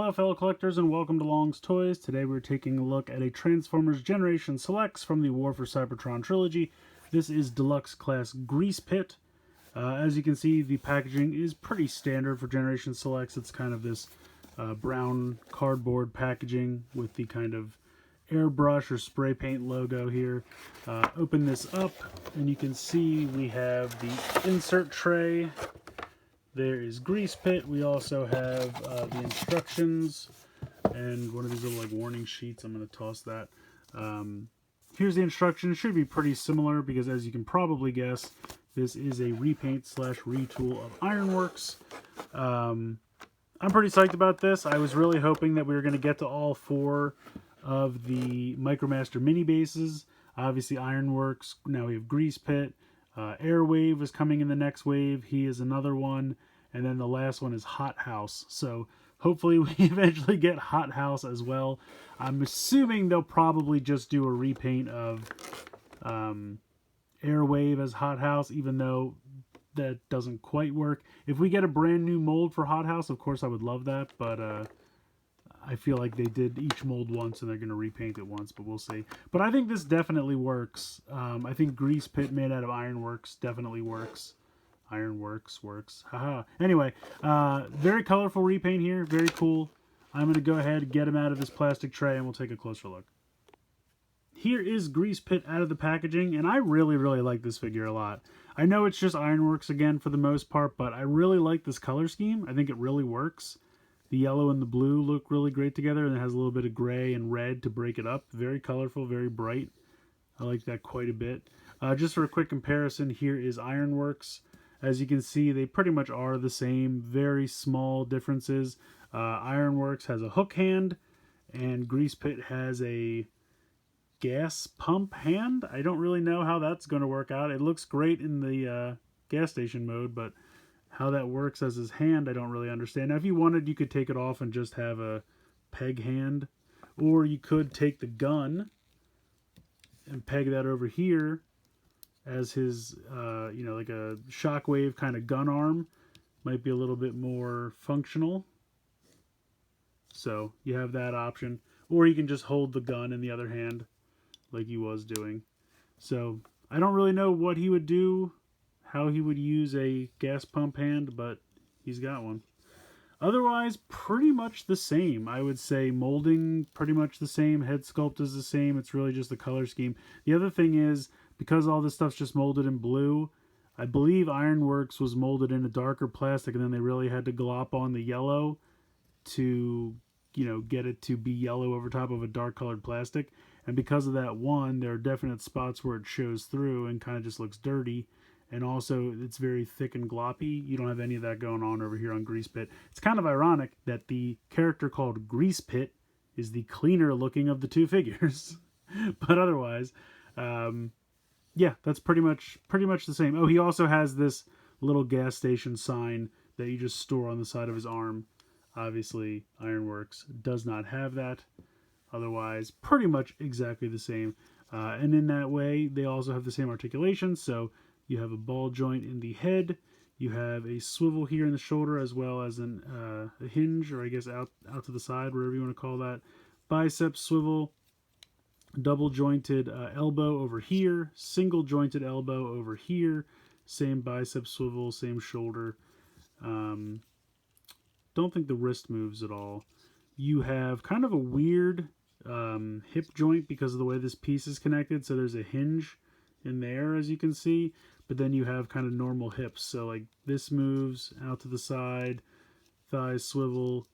Hello fellow collectors and welcome to Long's Toys. Today we're taking a look at a Transformers Generation Selects from the War for Cybertron trilogy. This is Deluxe Class Greasepit. As you can see, the packaging is pretty standard for Generation Selects. It's kind of this brown cardboard packaging with the kind of airbrush or spray paint logo here. Open this up and you can see we have the insert tray. There is Greasepit. We also have the instructions and one of these little like warning sheets. I'm going to toss that. Here's the instructions. It should be pretty similar because, as you can probably guess, this is a repaint slash retool of Ironworks. I'm pretty psyched about this. I was really hoping that we were going to get to all four of the Micromaster mini bases. Obviously Ironworks. Now we have Greasepit. Airwave is coming in the next wave. He is another one. And then the last one is Hot House. So hopefully we eventually get Hot House as well. I'm assuming they'll probably just do a repaint of Airwave as Hot House, even though that doesn't quite work. If we get a brand new mold for Hot House, of course I would love that. But I feel like they did each mold once and they're going to repaint it once, but we'll see. But I think this definitely works. I think Greasepit made out of Ironworks definitely works. Ironworks works. Haha. Anyway, very colorful repaint here. Very cool. I'm going to go ahead and get him out of this plastic tray and we'll take a closer look. Here is Greasepit out of the packaging, and I really like this figure a lot. I know it's just Ironworks again for the most part, but I really like this color scheme. I think it really works. The yellow and the blue look really great together, and it has a little bit of gray and red to break it up. Very colorful, very bright. I like that quite a bit. Just for a quick comparison, here is Ironworks. As you can see, they pretty much are the same. Very small differences. Ironworks has a hook hand, and Greasepit has a gas pump hand. I don't really know how that's going to work out. It looks great in the gas station mode, but how that works as his hand, I don't really understand. Now, if you wanted, you could take it off and just have a peg hand, or you could take the gun and peg that over here as his, like a shockwave kind of gun arm. Might be a little bit more functional. So you have that option. Or you can just hold the gun in the other hand like he was doing. So I don't really know what he would do, how he would use a gas pump hand, but he's got one. Otherwise, pretty much the same. I would say molding, pretty much the same. Head sculpt is the same. It's really just the color scheme. The other thing is, because all this stuff's just molded in blue, I believe Ironworks was molded in a darker plastic, and then they really had to glop on the yellow to, get it to be yellow over top of a dark colored plastic. And because of that, there are definite spots where it shows through and kind of just looks dirty. And also, it's very thick and gloppy. You don't have any of that going on over here on Greasepit. It's kind of ironic that the character called Greasepit is the cleaner looking of the two figures. But otherwise, yeah, that's pretty much the same. Oh, he also has this little gas station sign that you just store on the side of his arm. Obviously, Ironworks does not have that. Otherwise, pretty much exactly the same. And in that way, they also have the same articulation. So you have a ball joint in the head. You have a swivel here in the shoulder, as well as a hinge, or I guess out to the side, whatever you want to call that. Bicep swivel. Double jointed elbow over here. Single jointed elbow over here. Same bicep swivel, same shoulder. Don't think the wrist moves at all. You have kind of a weird hip joint because of the way this piece is connected. So there's a hinge in there, as you can see. But then you have kind of normal hips. So like this moves out to the side. Thighs swivel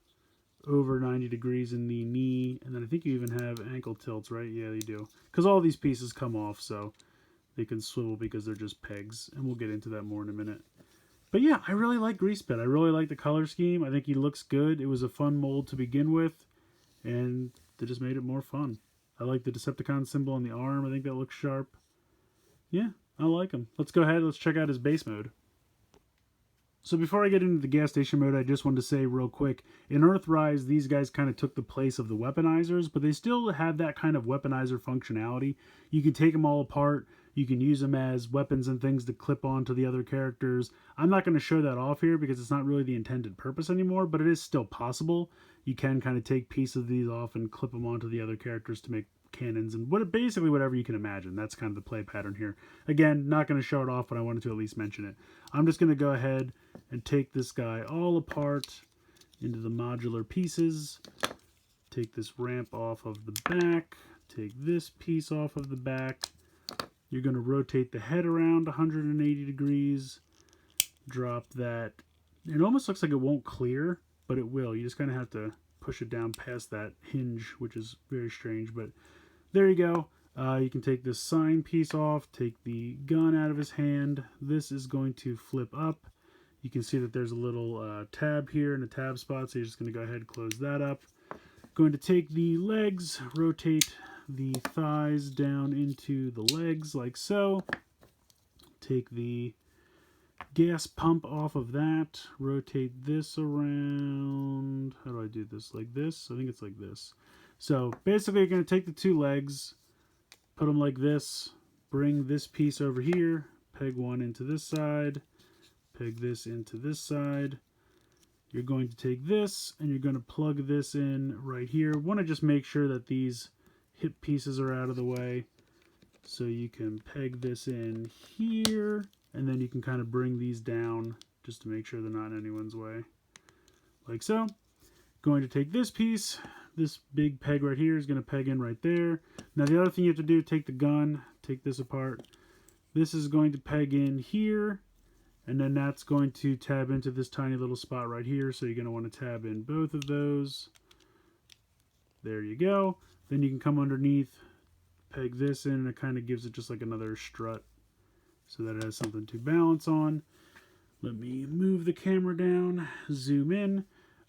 over 90 degrees in the knee. And then I think you even have ankle tilts, right? Yeah, you do. Because all these pieces come off, so they can swivel because they're just pegs. And we'll get into that more in a minute. But yeah, I really like Greasepit. I really like the color scheme. I think he looks good. It was a fun mold to begin with, and they just made it more fun. I like the Decepticon symbol on the arm. I think that looks sharp. Yeah, I like him. Let's go ahead. Let's check out his base mode. So before I get into the gas station mode, I just wanted to say real quick, in Earthrise, these guys kind of took the place of the weaponizers, but they still have that kind of weaponizer functionality. You can take them all apart, You can use them as weapons and things to clip onto the other characters. I'm not going to show that off here because it's not really the intended purpose anymore, but it is still possible. You can kind of take pieces of these off and clip them onto the other characters to make cannons and basically whatever you can imagine. That's kind of the play pattern here. Again, not going to show it off, but I wanted to at least mention it. I'm just going to go ahead and take this guy all apart into the modular pieces. Take this ramp off of the back. Take this piece off of the back. You're going to rotate the head around 180 degrees. Drop that. It almost looks like it won't clear, but it will. You just kind of have to push it down past that hinge, which is very strange, but there you go. You can take this sign piece off, take the gun out of his hand. This is going to flip up. You can see that there's a little tab here and a tab spot, so you're just going to go ahead and close that up. Going to take the legs, rotate the thighs down into the legs like so. Take the gas pump off of that, rotate this around. How do I do this? Like this? I think it's like this. So basically you're going to take the two legs, put them like this, bring this piece over here, peg one into this side, peg this into this side. You're going to take this and you're going to plug this in right here. Want to just make sure that these hip pieces are out of the way. So you can peg this in here, and then you can kind of bring these down just to make sure they're not in anyone's way. Like so. Going to take this piece, this big peg right here is going to peg in right there. Now the other thing you have to do, take the gun, take this apart. This is going to peg in here, and then that's going to tab into this tiny little spot right here. So you're going to want to tab in both of those. There you go. Then you can come underneath, peg this in, and it kind of gives it just like another strut so that it has something to balance on. Let me move the camera down, zoom in.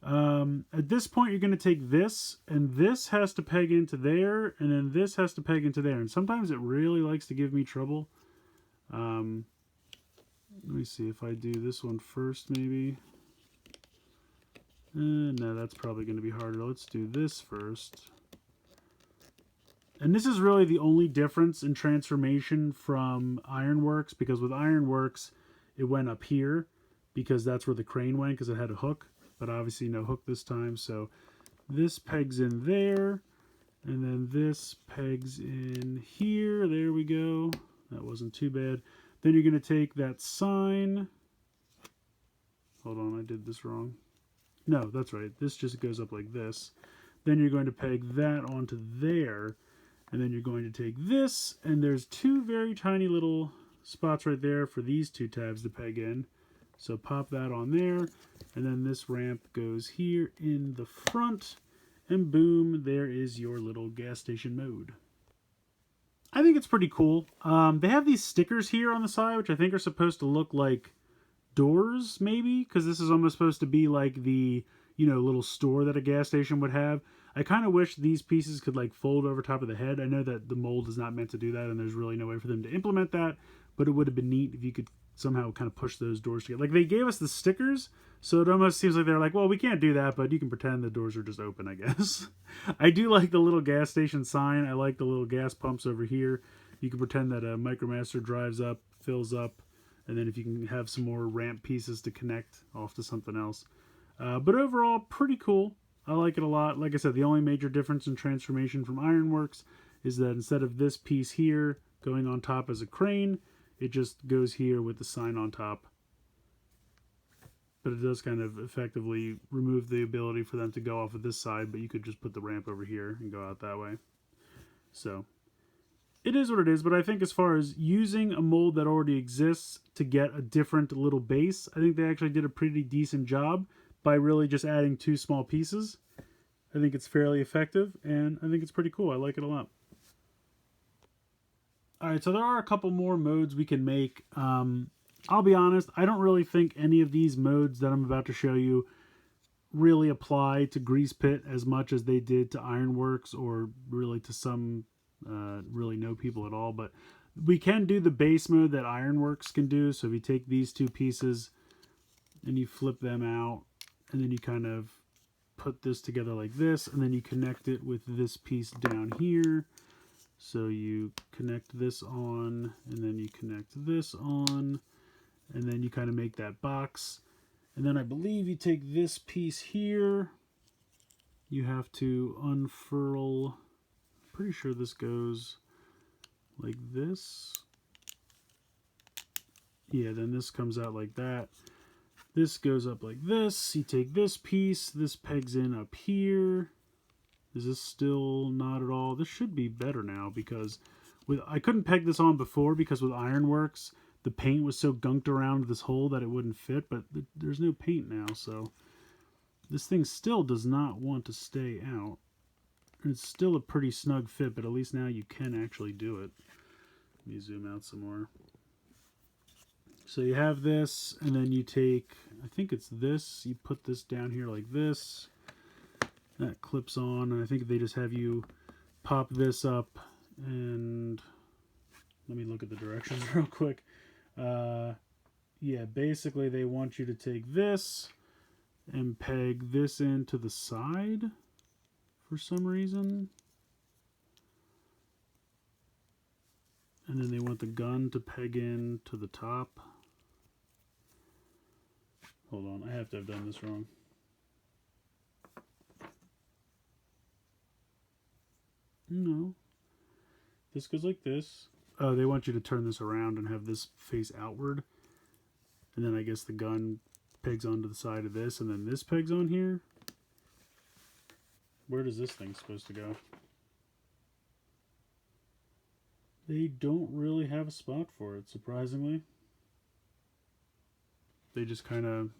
At this point, you're going to take this, and this has to peg into there, and then this has to peg into there. And sometimes it really likes to give me trouble. Let me see if I do this one first, maybe. No, that's probably going to be harder. Let's do this first. And this is really the only difference in transformation from Ironworks, because with Ironworks, it went up here because that's where the crane went because it had a hook, but obviously no hook this time. So this pegs in there, and then this pegs in here. There we go. That wasn't too bad. Then you're going to take that sign. Hold on, I did this wrong. No, that's right. This just goes up like this. Then you're going to peg that onto there. And then you're going to take this, and there's two very tiny little spots right there for these two tabs to peg in. So pop that on there, and then this ramp goes here in the front, and boom, there is your little gas station mode. I think it's pretty cool. They have these stickers here on the side, which I think are supposed to look like doors, maybe, because this is almost supposed to be like the, you know, little store that a gas station would have. I kind of wish these pieces could like fold over top of the head. I know that the mold is not meant to do that, and there's really no way for them to implement that, but it would have been neat if you could somehow kind of push those doors together. Like, they gave us the stickers, so it almost seems like they're like, well, we can't do that, but you can pretend the doors are just open, I guess. I do like the little gas station sign. I like the little gas pumps over here. You can pretend that a Micromaster drives up, fills up, and then if you can have some more ramp pieces to connect off to something else. But overall, pretty cool. I like it a lot. Like I said, the only major difference in transformation from Ironworks is that instead of this piece here going on top as a crane, it just goes here with the sign on top. But it does kind of effectively remove the ability for them to go off of this side, but you could just put the ramp over here and go out that way. So it is what it is, but I think as far as using a mold that already exists to get a different little base, I think they actually did a pretty decent job by really just adding two small pieces. I think it's fairly effective, and I think it's pretty cool. I like it a lot. Alright, so there are a couple more modes we can make. I'll be honest, I don't really think any of these modes that I'm about to show you really apply to Greasepit as much as they did to Ironworks, or really to some really no people at all. But we can do the base mode that Ironworks can do. So if you take these two pieces and you flip them out, and then you kind of put this together like this, and then you connect it with this piece down here. So you connect this on, and then you connect this on, and then you kind of make that box. And then I believe you take this piece here, you have to unfurl, pretty sure this goes like this. Yeah, then this comes out like that. This goes up like this. You take this piece, this pegs in up here. Is this still not at all? This should be better now because I couldn't peg this on before because with Ironworks, the paint was so gunked around this hole that it wouldn't fit, but there's no paint now, so this thing still does not want to stay out. And it's still a pretty snug fit, but at least now you can actually do it. Let me zoom out some more. So you have this, and then you take, I think it's this, you put this down here like this. That clips on, and I think they just have you pop this up, and let me look at the directions real quick. Yeah, basically they want you to take this and peg this into the side for some reason. And then they want the gun to peg in to the top. Hold on, I have to have done this wrong. No. This goes like this. Oh, they want you to turn this around and have this face outward. And then I guess the gun pegs onto the side of this, and then this pegs on here. Where does this thing supposed to go? They don't really have a spot for it, surprisingly. They just kind of...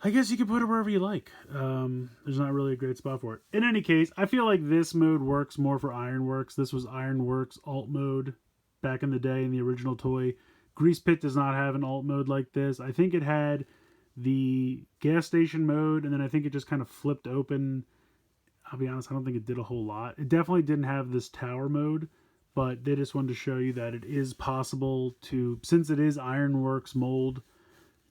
I guess you can put it wherever you like. There's not really a great spot for it. In any case, I feel like this mode works more for Ironworks. This was Ironworks alt mode back in the day in the original toy. Greasepit does not have an alt mode like this. I think it had the gas station mode, and then I think it just kind of flipped open. I'll be honest, I don't think it did a whole lot. It definitely didn't have this tower mode, but they just wanted to show you that it is possible to, since it is Ironworks mold,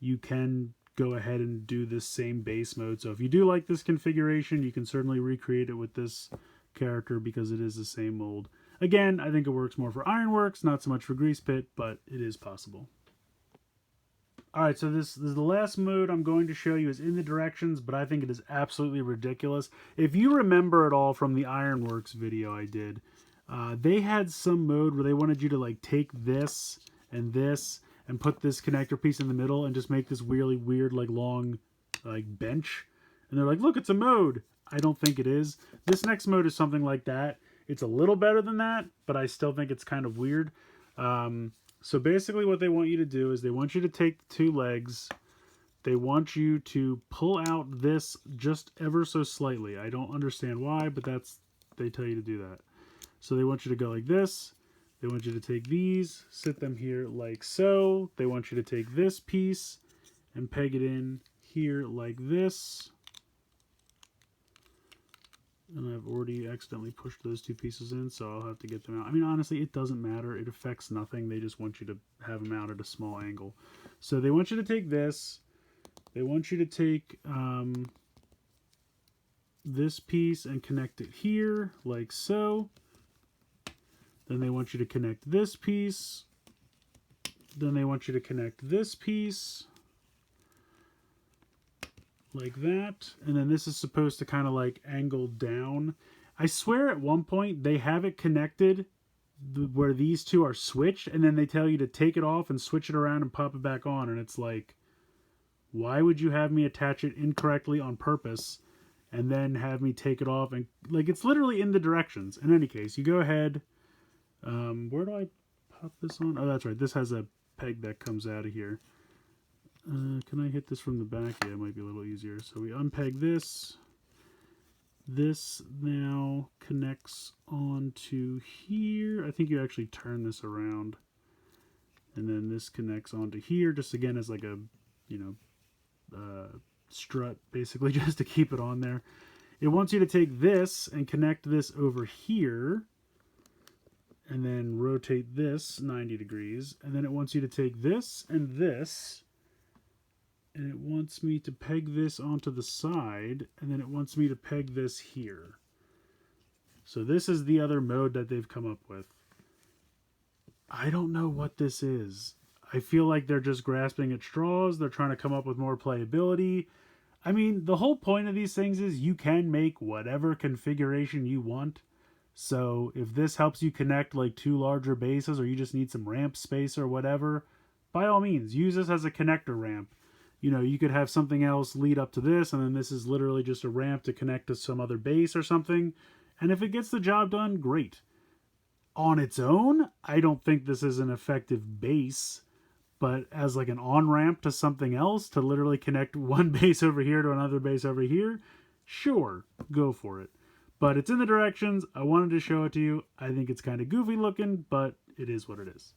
you can go ahead and do this same base mode. So if you do like this configuration, you can certainly recreate it with this character because it is the same mold. Again, I think it works more for Ironworks, not so much for Greasepit, but it is possible. Alright, so this is the last mode I'm going to show you is in the directions, but I think it is absolutely ridiculous. If you remember at all from the Ironworks video I did, they had some mode where they wanted you to like take this and put this connector piece in the middle and just make this really weird like long like bench. And they're like, look, it's a mode. I don't think it is. This next mode is something like that. It's a little better than that, but I still think it's kind of weird. So basically what they want you to do is they want you to take the two legs. They want you to pull out this just ever so slightly. I don't understand why, but they tell you to do that. So they want you to go like this. They want you to take these, sit them here like so. They want you to take this piece and peg it in here like this. And I've already accidentally pushed those two pieces in, so I'll have to get them out. I mean, honestly, it doesn't matter. It affects nothing. They just want you to have them out at a small angle. So they want you to take this. They want you to take this piece and connect it here like so. Then they want you to connect this piece. Then they want you to connect this piece like that. And then this is supposed to kind of like angle down. I swear at one point they have it connected where these two are switched, and then they tell you to take it off and switch it around and pop it back on. And it's like, why would you have me attach it incorrectly on purpose and then have me take it off? And like, it's literally in the directions. In any case, you go ahead. Where do I pop this on? Oh, that's right. This has a peg that comes out of here. Can I hit this from the back? Yeah, it might be a little easier. So we unpeg this. This now connects onto here. I think you actually turn this around. And then this connects onto here, just again as like a, strut, basically, just to keep it on there. It wants you to take this and connect this over here. And then rotate this 90 degrees. And then it wants you to take this and this. And it wants me to peg this onto the side. And then it wants me to peg this here. So this is the other mode that they've come up with. I don't know what this is. I feel like they're just grasping at straws. They're trying to come up with more playability. I mean, the whole point of these things is you can make whatever configuration you want. So if this helps you connect like two larger bases, or you just need some ramp space or whatever, by all means, use this as a connector ramp. You know, you could have something else lead up to this, and then this is literally just a ramp to connect to some other base or something. And if it gets the job done, great. On its own, I don't think this is an effective base, but as like an on-ramp to something else to literally connect one base over here to another base over here, sure, go for it. But it's in the directions. I wanted to show it to you. I think it's kind of goofy looking, but it is what it is.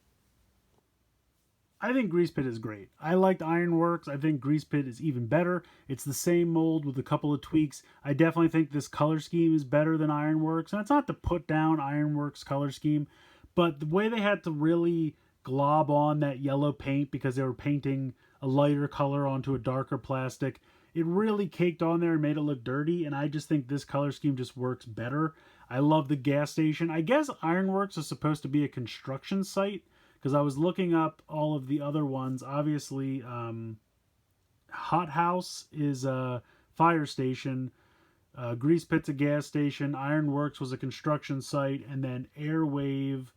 I think Greasepit is great. I liked Ironworks. I think Greasepit is even better. It's the same mold with a couple of tweaks. I definitely think this color scheme is better than Ironworks. And it's not to put down Ironworks color scheme, but the way they had to really glob on that yellow paint because they were painting a lighter color onto a darker plastic, it really caked on there and made it look dirty. And I just think this color scheme just works better. I love the gas station. I guess Ironworks is supposed to be a construction site, because I was looking up all of the other ones. Obviously, Hot House is a fire station. Greasepit's a gas station. Ironworks was a construction site. And then Airwave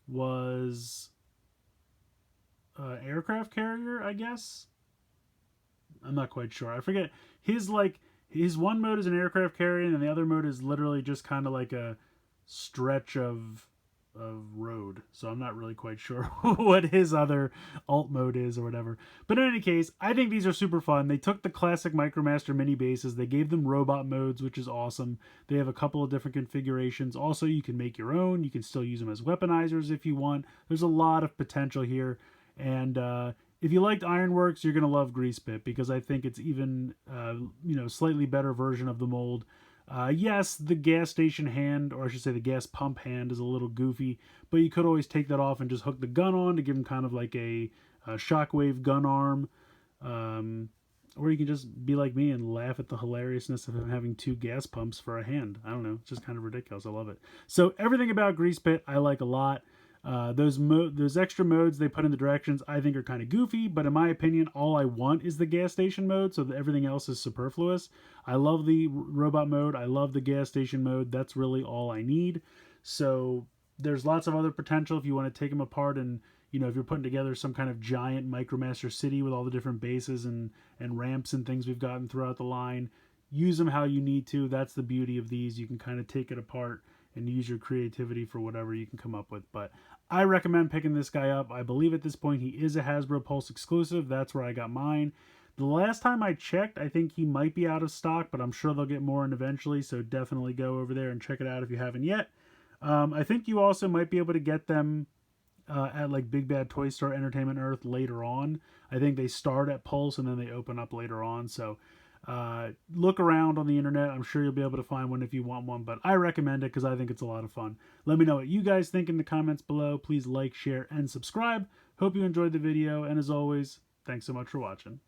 was aircraft carrier, I guess. I'm not quite sure. I forget. His one mode is an aircraft carrier, and then the other mode is literally just kind of like a stretch of road. So I'm not really quite sure what his other alt mode is or whatever. But in any case, I think these are super fun. They took the classic Micromaster mini bases. They gave them robot modes, which is awesome. They have a couple of different configurations. Also, you can make your own. You can still use them as weaponizers if you want. There's a lot of potential here. And if you liked Ironworks, you're going to love Greasepit, because I think it's even, slightly better version of the mold. Yes, the gas station hand, or I should say the gas pump hand, is a little goofy, but you could always take that off and just hook the gun on to give him kind of like a shockwave gun arm. Or you can just be like me and laugh at the hilariousness of him having two gas pumps for a hand. I don't know. It's just kind of ridiculous. I love it. So everything about Greasepit I like a lot. Those extra modes they put in the directions I think are kind of goofy, but in my opinion, all I want is the gas station mode, so that everything else is superfluous. I love the robot mode. I love the gas station mode. That's really all I need. So there's lots of other potential if you want to take them apart, and if you're putting together some kind of giant Micromaster city with all the different bases and ramps and things we've gotten throughout the line. Use them how you need to. That's the beauty of these. You can kind of take it apart and use your creativity for whatever you can come up with. But I recommend picking this guy up. I believe at this point he is a Hasbro Pulse exclusive. That's where I got mine. The last time I checked, I think he might be out of stock, but I'm sure they'll get more in eventually, so definitely go over there and check it out if you haven't yet. I think you also might be able to get them at like Big Bad Toy Store Entertainment Earth later on. I think they start at Pulse and then they open up later on, so look around on the internet. I'm sure you'll be able to find one if you want one, but I recommend it because I think it's a lot of fun. Let me know what you guys think in the comments below. Please like, share, and subscribe. Hope you enjoyed the video, and as always, thanks so much for watching.